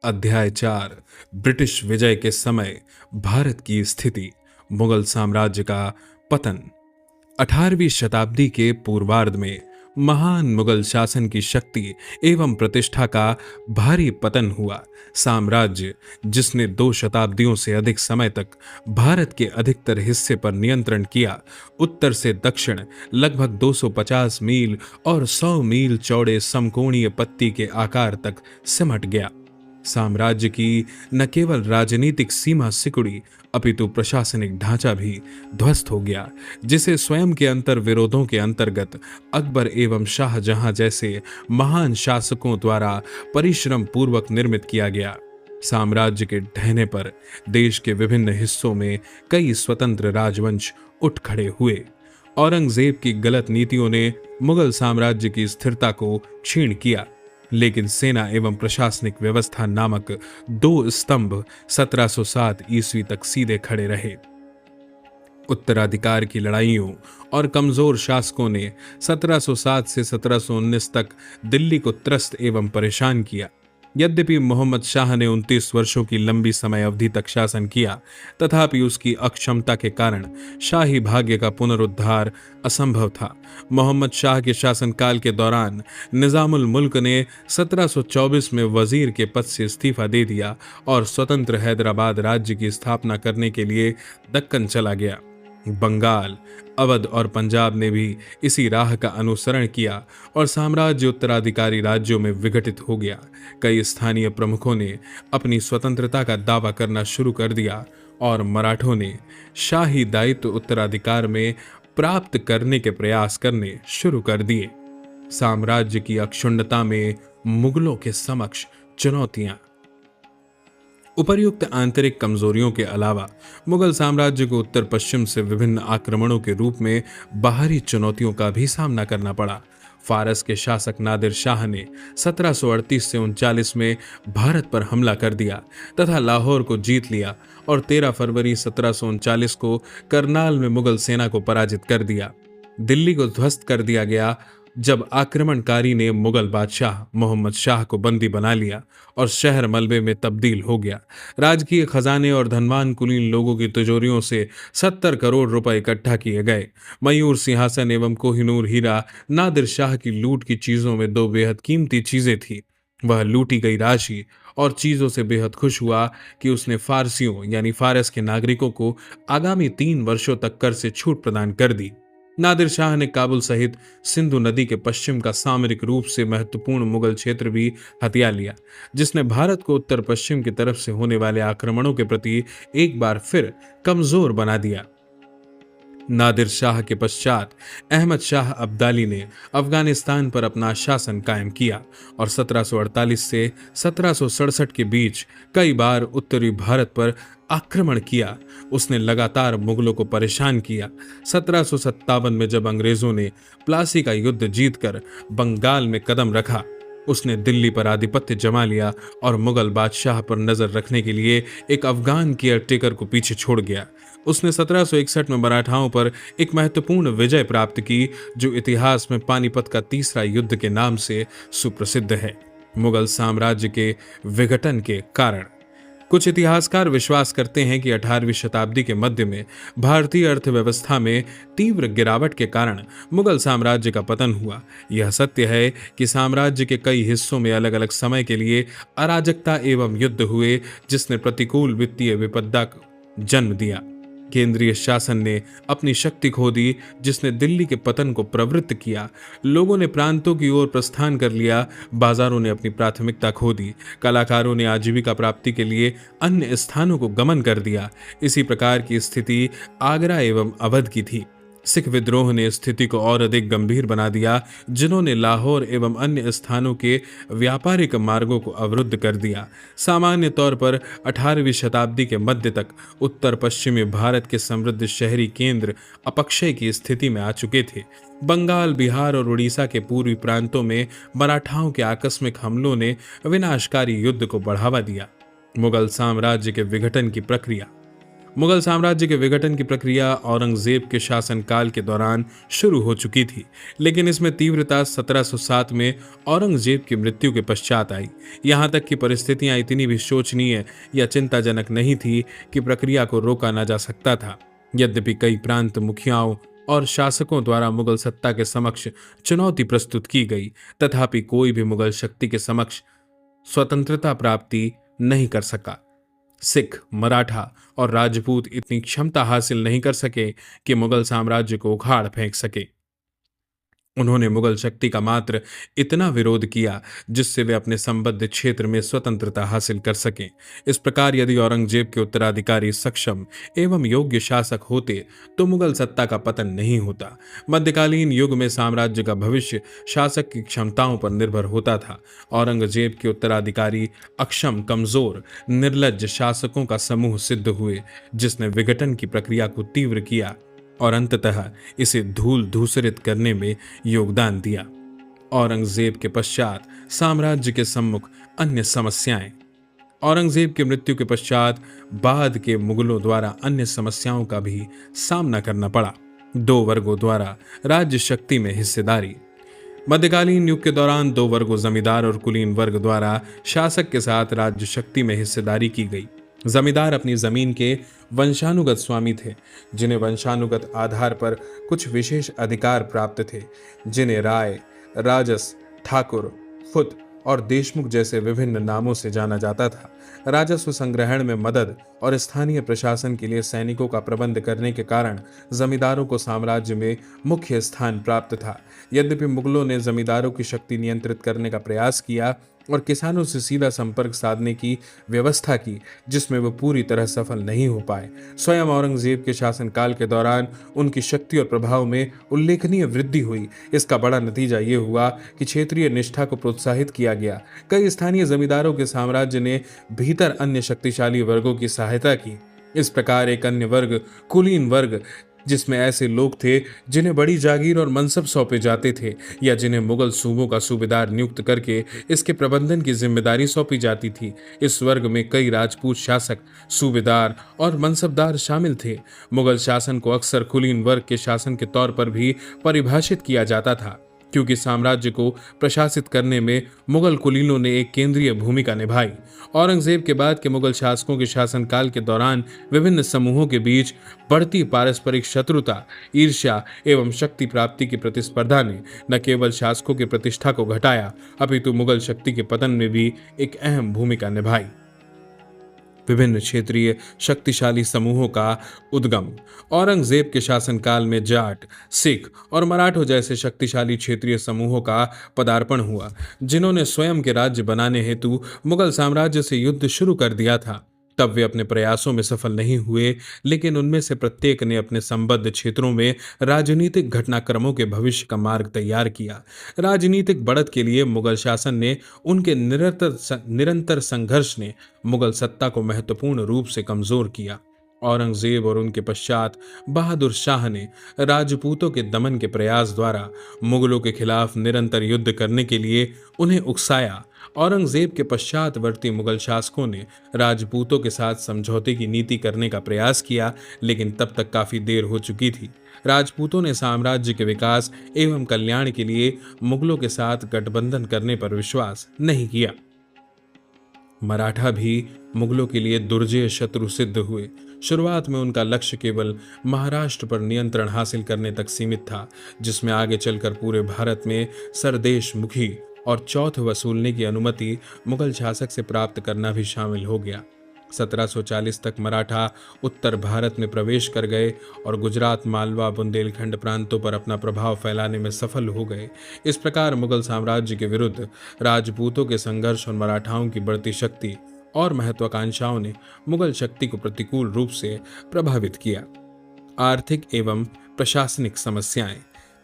अध्याय 4। ब्रिटिश विजय के समय भारत की स्थिति, मुगल साम्राज्य का पतन। 18वीं शताब्दी के पूर्वार्ध में महान मुगल शासन की शक्ति एवं प्रतिष्ठा का भारी पतन हुआ। साम्राज्य, जिसने 2 शताब्दियों से अधिक समय तक भारत के अधिकतर हिस्से पर नियंत्रण किया, उत्तर से दक्षिण लगभग 250 मील और 100 मील चौड़े समकोणीय पत्ती के आकार तक सिमट गया। साम्राज्य की न केवल राजनीतिक सीमा सिकुड़ी, अपितु प्रशासनिक ढांचा भी ध्वस्त हो गया, जिसे स्वयं के अंतर विरोधों के अंतर्गत अकबर एवं शाहजहां जैसे महान शासकों द्वारा परिश्रम पूर्वक निर्मित किया गया। साम्राज्य के ढहने पर देश के विभिन्न हिस्सों में कई स्वतंत्र राजवंश उठ खड़े हुए। औरंगजेब की गलत नीतियों ने मुगल साम्राज्य की स्थिरता को क्षीण किया, लेकिन सेना एवं प्रशासनिक व्यवस्था नामक 2 स्तंभ 1707 ईस्वी तक सीधे खड़े रहे। उत्तराधिकार की लड़ाइयों और कमजोर शासकों ने 1707 से 1719 तक दिल्ली को त्रस्त एवं परेशान किया। यद्यपि मोहम्मद शाह ने 29 वर्षों की लंबी समय अवधि तक शासन किया, तथापि उसकी अक्षमता के कारण शाही भाग्य का पुनरुद्धार असंभव था। मोहम्मद शाह के शासनकाल के दौरान निजामुल मुल्क ने 1724 में वजीर के पद से इस्तीफा दे दिया और स्वतंत्र हैदराबाद राज्य की स्थापना करने के लिए दक्कन चला गया। बंगाल, अवध और पंजाब ने भी इसी राह का अनुसरण किया और साम्राज्य उत्तराधिकारी राज्यों में विघटित हो गया। कई स्थानीय प्रमुखों ने अपनी स्वतंत्रता का दावा करना शुरू कर दिया और मराठों ने शाही दायित्व उत्तराधिकार में प्राप्त करने के प्रयास करने शुरू कर दिए। साम्राज्य की अक्षुण्णता में मुगलों के समक्ष चुनौतियां। उपर्युक्त आंतरिक कमजोरियों के अलावा मुगल साम्राज्य को उत्तर पश्चिम से विभिन्न आक्रमणों के रूप में बाहरी चुनौतियों का भी सामना करना पड़ा। फारस के शासक नादिर शाह ने 1738 से 39 में भारत पर हमला कर दिया तथा लाहौर को जीत लिया और 13 फरवरी 1739 को करनाल में मुगल सेना को पराजित कर दिया। दिल्ली को ध्वस्त कर दिया गया जब आक्रमणकारी ने मुगल बादशाह मोहम्मद शाह को बंदी बना लिया और शहर मलबे में तब्दील हो गया। राजकीय खजाने और धनवान कुलीन लोगों की तिजोरियों से 70 करोड़ रुपए इकट्ठा किए गए। मयूर सिंहासन एवं कोहिनूर हीरा नादिर शाह की लूट की चीजों में 2 बेहद कीमती चीजें थी। वह लूटी गई राशि और चीजों से बेहद खुश हुआ कि उसने फारसियों यानी फारस के नागरिकों को आगामी 3 वर्षों तक कर से छूट प्रदान कर दी। नादिर शाह ने काबुल सहित सिंधु नदी के पश्चिम का सामरिक रूप से महत्वपूर्ण मुगल क्षेत्र भी हथिया लिया, जिसने भारत को उत्तर पश्चिम की तरफ से होने वाले आक्रमणों के प्रति एक बार फिर कमजोर बना दिया। नादिर शाह के पश्चात अहमद शाह अब्दाली ने अफगानिस्तान पर अपना शासन कायम किया और 1748 से 1767 के बीच कई बार उत्तरी भारत पर आक्रमण किया। उसने लगातार मुगलों को परेशान किया। 1757 में जब अंग्रेजों ने प्लासी का युद्ध जीतकर बंगाल में कदम रखा, उसने दिल्ली पर आधिपत्य जमा लिया और मुगल बादशाह पर नजर रखने के लिए एक अफगान केयरटेकर को पीछे छोड़ गया। उसने 1761 में मराठाओं पर एक महत्वपूर्ण विजय प्राप्त की, जो इतिहास में पानीपत का तीसरा युद्ध के नाम से सुप्रसिद्ध है। मुगल साम्राज्य के विघटन के कारण कुछ इतिहासकार विश्वास करते हैं कि 18वीं शताब्दी के मध्य में भारतीय अर्थव्यवस्था में तीव्र गिरावट के कारण मुगल साम्राज्य का पतन हुआ। यह सत्य है कि साम्राज्य के कई हिस्सों में अलग अलग समय के लिए अराजकता एवं युद्ध हुए, जिसने प्रतिकूल वित्तीय विपदा को जन्म दिया। केंद्रीय शासन ने अपनी शक्ति खो दी, जिसने दिल्ली के पतन को प्रवृत्त किया। लोगों ने प्रांतों की ओर प्रस्थान कर लिया। बाजारों ने अपनी प्राथमिकता खो दी। कलाकारों ने आजीविका प्राप्ति के लिए अन्य स्थानों को गमन कर दिया। इसी प्रकार की स्थिति आगरा एवं अवध की थी। सिख विद्रोह ने स्थिति को और अधिक गंभीर बना दिया, जिन्होंने लाहौर एवं अन्य स्थानों के व्यापारिक मार्गों को अवरुद्ध कर दिया। सामान्य तौर पर 18वीं शताब्दी के मध्य तक उत्तर पश्चिमी भारत के समृद्ध शहरी केंद्र अपक्षय की स्थिति में आ चुके थे। बंगाल, बिहार और उड़ीसा के पूर्वी प्रांतों में मराठाओं के आकस्मिक हमलों ने विनाशकारी युद्ध को बढ़ावा दिया। मुगल साम्राज्य के विघटन की प्रक्रिया मुगल साम्राज्य के विघटन की प्रक्रिया औरंगजेब के शासनकाल के दौरान शुरू हो चुकी थी, लेकिन इसमें तीव्रता 1707 में औरंगजेब की मृत्यु के पश्चात आई। यहाँ तक कि परिस्थितियां इतनी भी शोचनीय या चिंताजनक नहीं थी कि प्रक्रिया को रोका न जा सकता था। यद्यपि कई प्रांत मुखियाओं और शासकों द्वारा मुगल सत्ता के समक्ष चुनौती प्रस्तुत की गई, तथापि कोई भी मुगल शक्ति के समक्ष स्वतंत्रता प्राप्ति नहीं कर सका। सिख, मराठा और राजपूत इतनी क्षमता हासिल नहीं कर सके कि मुगल साम्राज्य को उखाड़ फेंक सके। उन्होंने मुगल शक्ति का मात्र इतना विरोध किया जिससे वे अपने संबद्ध क्षेत्र में स्वतंत्रता हासिल कर सकें। इस प्रकार यदि औरंगजेब के उत्तराधिकारी सक्षम एवं योग्य शासक होते तो मुगल सत्ता का पतन नहीं होता। मध्यकालीन युग में साम्राज्य का भविष्य शासक की क्षमताओं पर निर्भर होता था। औरंगजेब के उत्तराधिकारी अक्षम, कमजोर, निर्लज्ज शासकों का समूह सिद्ध हुए, जिसने विघटन की प्रक्रिया को तीव्र किया और अंततः इसे धूल धूसरित करने में योगदान दिया। औरंगजेब के पश्चात साम्राज्य के सम्मुख अन्य समस्याएं। औरंगजेब की मृत्यु के पश्चात बाद के मुगलों द्वारा अन्य समस्याओं का भी सामना करना पड़ा। दो वर्गों द्वारा राज्य शक्ति में हिस्सेदारी। मध्यकालीन युग के दौरान दो वर्गों, जमींदार और कुलीन वर्ग द्वारा शासक के साथ राज्य शक्ति में हिस्सेदारी की गई। जमींदार अपनी जमीन के वंशानुगत स्वामी थे, जिन्हें वंशानुगत आधार पर कुछ विशेष अधिकार प्राप्त थे, जिन्हें राय, राजस, ठाकुर, फुत और देशमुख जैसे विभिन्न नामों से जाना जाता था। राजस्व संग्रहण में मदद और स्थानीय प्रशासन के लिए सैनिकों का प्रबंध करने के कारण जमींदारों को साम्राज्य में मुख्य स्थान प्राप्त था। यद्यपि मुगलों ने जमींदारों की शक्ति नियंत्रित करने का प्रयास किया और किसानों से सीधा संपर्क साधने की व्यवस्था की, जिसमें वो पूरी तरह सफल नहीं हो पाए। स्वयं औरंगजेब के शासनकाल के दौरान उनकी शक्ति और प्रभाव में उल्लेखनीय वृद्धि हुई। इसका बड़ा नतीजा ये हुआ कि क्षेत्रीय निष्ठा को प्रोत्साहित किया गया। कई स्थानीय जमींदारों के साम्राज्य ने भीतर अन्य शक्तिशाली वर्गों की सहायता की। इस प्रकार एक अन्य वर्ग, कुलीन वर्ग, जिसमें ऐसे लोग थे जिन्हें बड़ी जागीर और मनसब सौंपे जाते थे या जिन्हें मुगल सूबों का सूबेदार नियुक्त करके इसके प्रबंधन की जिम्मेदारी सौंपी जाती थी। इस वर्ग में कई राजपूत शासक, सूबेदार और मनसबदार शामिल थे। मुगल शासन को अक्सर कुलीन वर्ग के शासन के तौर पर भी परिभाषित किया जाता था, क्योंकि साम्राज्य को प्रशासित करने में मुगल कुलीनों ने एक केंद्रीय भूमिका निभाई। औरंगजेब के बाद के मुगल शासकों के शासनकाल के दौरान विभिन्न समूहों के बीच बढ़ती पारस्परिक शत्रुता, ईर्ष्या एवं शक्ति प्राप्ति की प्रतिस्पर्धा ने न केवल शासकों की प्रतिष्ठा को घटाया, अपितु मुगल शक्ति के पतन में भी एक अहम भूमिका निभाई। विभिन्न क्षेत्रीय शक्तिशाली समूहों का उद्गम। औरंगजेब के शासनकाल में जाट, सिख और मराठों जैसे शक्तिशाली क्षेत्रीय समूहों का पदार्पण हुआ, जिन्होंने स्वयं के राज्य बनाने हेतु मुगल साम्राज्य से युद्ध शुरू कर दिया था। तब वे अपने प्रयासों में सफल नहीं हुए, लेकिन उनमें से प्रत्येक ने अपने संबद्ध क्षेत्रों में राजनीतिक घटनाक्रमों के भविष्य का मार्ग तैयार किया। राजनीतिक बढ़त के लिए मुगल शासन ने उनके निरंतर संघर्ष ने मुगल सत्ता को महत्वपूर्ण रूप से कमजोर किया। औरंगजेब और उनके पश्चात बहादुर शाह ने राजपूतों के दमन के प्रयास द्वारा मुगलों के खिलाफ निरंतर युद्ध करने के लिए उन्हें उकसाया। औरंगजेब के पश्चातवर्ती मुगल शासकों ने राजपूतों के साथ समझौते की नीति करने का प्रयास किया, लेकिन तब तक काफी देर हो चुकी थी। राजपूतों ने साम्राज्य के विकास एवं कल्याण के लिए मुगलों के साथ गठबंधन करने पर विश्वास नहीं किया। मराठा भी मुगलों के लिए दुर्जय शत्रु सिद्ध हुए। शुरुआत में उनका लक्ष्य केवल महाराष्ट्र पर नियंत्रण हासिल करने तक सीमित था, जिसमें आगे चलकर पूरे भारत में सरदेशमुखी और चौथ वसूलने की अनुमति मुगल शासक से प्राप्त करना भी शामिल हो गया। 1740 तक मराठा उत्तर भारत में प्रवेश कर गए और गुजरात, मालवा, बुंदेलखंड प्रांतों पर अपना प्रभाव फैलाने में सफल हो गए। इस प्रकार मुगल साम्राज्य के विरुद्ध राजपूतों के संघर्ष और मराठाओं की बढ़ती शक्ति और महत्वाकांक्षाओं ने मुगल शक्ति को प्रतिकूल रूप से प्रभावित किया। आर्थिक एवं प्रशासनिक समस्याएं।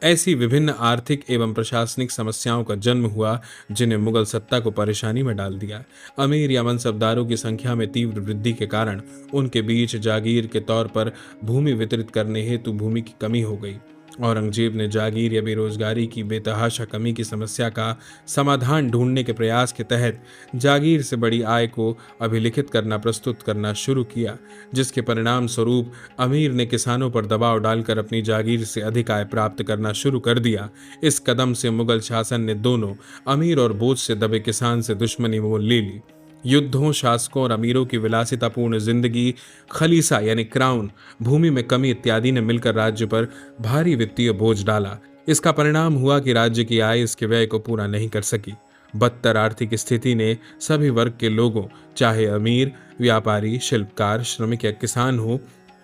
ऐसी विभिन्न आर्थिक एवं प्रशासनिक समस्याओं का जन्म हुआ जिन्हें मुगल सत्ता को परेशानी में डाल दिया। अमीर या मनसबदारों की संख्या में तीव्र वृद्धि के कारण उनके बीच जागीर के तौर पर भूमि वितरित करने हेतु भूमि की कमी हो गई। औरंगजेब ने जागीर या बेरोजगारी की बेतहाशा कमी की समस्या का समाधान ढूंढने के प्रयास के तहत जागीर से बड़ी आय को अभिलिखित करना प्रस्तुत करना शुरू किया, जिसके परिणाम स्वरूप अमीर ने किसानों पर दबाव डालकर अपनी जागीर से अधिक आय प्राप्त करना शुरू कर दिया। इस कदम से मुगल शासन ने दोनों अमीर और बोझ से दबे किसान से दुश्मनी मोल ले ली। युद्धों, शासकों और अमीरों की विलासितापूर्ण जिंदगी, खलीसा यानी क्राउन, भूमि में कमी इत्यादि ने मिलकर राज्य पर भारी वित्तीय बोझ डाला। इसका परिणाम हुआ कि राज्य की आय इसके व्यय को पूरा नहीं कर सकी। बदतर आर्थिक स्थिति ने सभी वर्ग के लोगों, चाहे अमीर, व्यापारी, शिल्पकार, श्रमिक या किसान हो,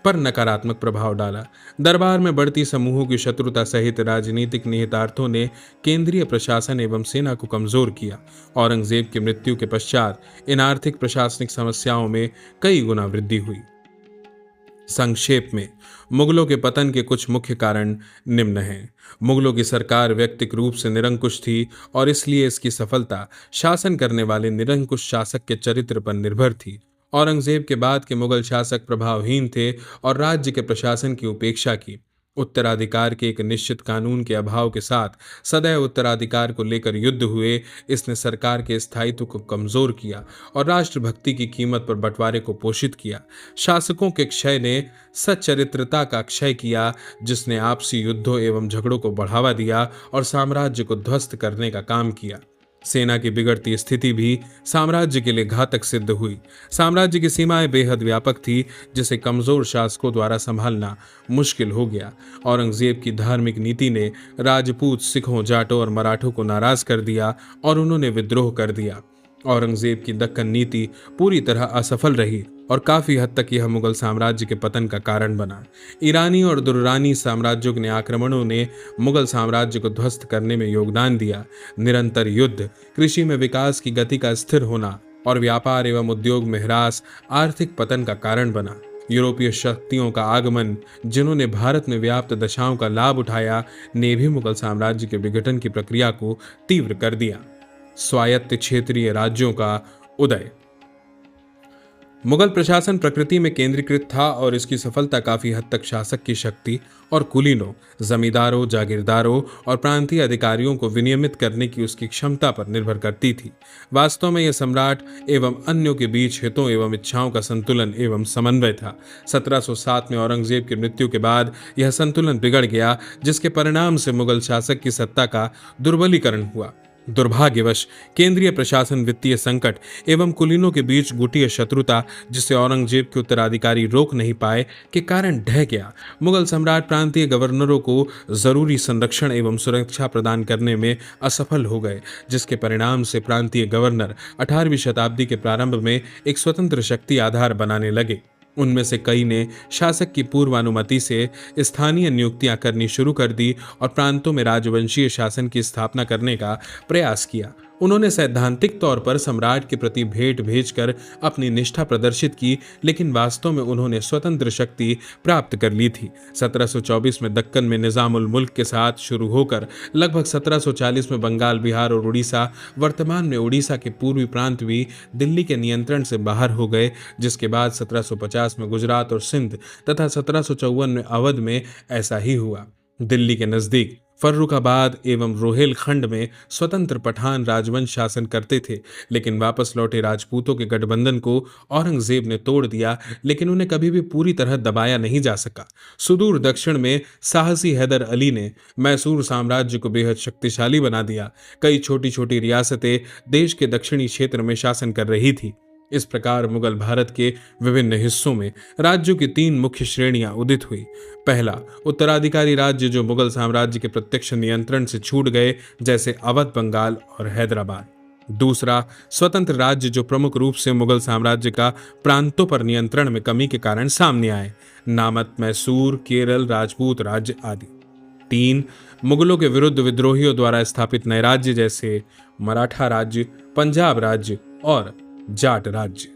पर नकारात्मक प्रभाव डाला। दरबार में बढ़ती समूहों की शत्रुता सहित राजनीतिक निहितार्थों ने केंद्रीय प्रशासन एवं सेना को कमजोर किया। औरंगजेब की मृत्यु के पश्चात इन आर्थिक प्रशासनिक समस्याओं में कई गुना वृद्धि हुई। संक्षेप में मुगलों के पतन के कुछ मुख्य कारण निम्न हैं। मुगलों की सरकार व्यक्तिक रूप से निरंकुश थी और इसलिए इसकी सफलता शासन करने वाले निरंकुश शासक के चरित्र पर निर्भर थी। औरंगजेब के बाद के मुगल शासक प्रभावहीन थे और राज्य के प्रशासन की उपेक्षा की। उत्तराधिकार के एक निश्चित कानून के अभाव के साथ सदैव उत्तराधिकार को लेकर युद्ध हुए। इसने सरकार के स्थायित्व को कमजोर किया और राष्ट्रभक्ति की कीमत पर बंटवारे को पोषित किया। शासकों के क्षय ने सच्चरित्रता का क्षय किया, जिसने आपसी युद्धों एवं झगड़ों को बढ़ावा दिया और साम्राज्य को ध्वस्त करने का काम किया। सेना की बिगड़ती स्थिति भी साम्राज्य के लिए घातक सिद्ध हुई। साम्राज्य की सीमाएं बेहद व्यापक थी, जिसे कमजोर शासकों द्वारा संभालना मुश्किल हो गया। औरंगजेब की धार्मिक नीति ने राजपूत, सिखों, जाटों और मराठों को नाराज कर दिया और उन्होंने विद्रोह कर दिया। औरंगजेब की दक्कन नीति पूरी तरह असफल रही और काफी हद तक यह मुगल साम्राज्य के पतन का कारण बना। ईरानी और दुर्रानी साम्राज्यों के आक्रमणों ने मुगल साम्राज्य को ध्वस्त करने में योगदान दिया। निरंतर युद्ध, कृषि में विकास की गति का स्थिर होना और व्यापार एवं उद्योग में ह्रास आर्थिक पतन का कारण बना। यूरोपीय शक्तियों का आगमन, जिन्होंने भारत में व्याप्त दशाओं का लाभ उठाया, ने भी मुगल साम्राज्य के विघटन की प्रक्रिया को तीव्र कर दिया। स्वायत्त क्षेत्रीय राज्यों का उदय। मुगल प्रशासन प्रकृति में केंद्रीकृत था और इसकी सफलता काफी हद तक शासक की शक्ति और कुलीनों, जमींदारों, जागीरदारों और प्रांतीय अधिकारियों को विनियमित करने की उसकी क्षमता पर निर्भर करती थी। वास्तव में यह सम्राट एवं अन्यों के बीच हितों एवं इच्छाओं का संतुलन एवं समन्वय था। 1707 में औरंगजेब की मृत्यु के बाद यह संतुलन बिगड़ गया, जिसके परिणाम से मुगल शासक की सत्ता का दुर्बलीकरण हुआ। दुर्भाग्यवश केंद्रीय प्रशासन, वित्तीय संकट एवं कुलीनों के बीच गुटीय शत्रुता, जिसे औरंगजेब के उत्तराधिकारी रोक नहीं पाए, के कारण ढह गया। मुगल सम्राट प्रांतीय गवर्नरों को जरूरी संरक्षण एवं सुरक्षा प्रदान करने में असफल हो गए, जिसके परिणाम से प्रांतीय गवर्नर 18वीं शताब्दी के प्रारंभ में एक स्वतंत्र शक्ति आधार बनाने लगे। उनमें से कई ने शासक की पूर्वानुमति से स्थानीय नियुक्तियां करनी शुरू कर दी और प्रांतों में राजवंशीय शासन की स्थापना करने का प्रयास किया। उन्होंने सैद्धांतिक तौर पर सम्राट के प्रति भेंट भेजकर अपनी निष्ठा प्रदर्शित की, लेकिन वास्तव में उन्होंने स्वतंत्र शक्ति प्राप्त कर ली थी। 1724 में दक्कन में निजामुल मुल्क के साथ शुरू होकर लगभग 1740 में बंगाल, बिहार और उड़ीसा, वर्तमान में उड़ीसा के पूर्वी प्रांत भी दिल्ली के नियंत्रण से बाहर हो गए, जिसके बाद 1750 में गुजरात और सिंध तथा 1754 में अवध में ऐसा ही हुआ। दिल्ली के नजदीक फर्रुखाबाद एवं रोहेलखंड में स्वतंत्र पठान राजवंश शासन करते थे, लेकिन वापस लौटे राजपूतों के गठबंधन को औरंगजेब ने तोड़ दिया, लेकिन उन्हें कभी भी पूरी तरह दबाया नहीं जा सका। सुदूर दक्षिण में साहसी हैदर अली ने मैसूर साम्राज्य को बेहद शक्तिशाली बना दिया। कई छोटी छोटी रियासतें देश के दक्षिणी क्षेत्र में शासन कर रही थी। इस प्रकार मुगल भारत के विभिन्न हिस्सों में राज्यों की 3 मुख्य श्रेणियां उदित हुई। पहला, उत्तराधिकारी राज्य जो मुगल साम्राज्य के प्रत्यक्ष नियंत्रण से छूट गए, जैसे अवध, बंगाल और हैदराबाद। दूसरा, स्वतंत्र राज्य जो प्रमुख रूप से मुगल साम्राज्य का प्रांतों पर नियंत्रण में कमी के कारण सामने आए, नामत, मैसूर, केरल, राजपूत राज्य आदि। 3, मुगलों के विरुद्ध विद्रोहियों द्वारा स्थापित नए राज्य, जैसे मराठा राज्य, पंजाब राज्य और जाट राज्य।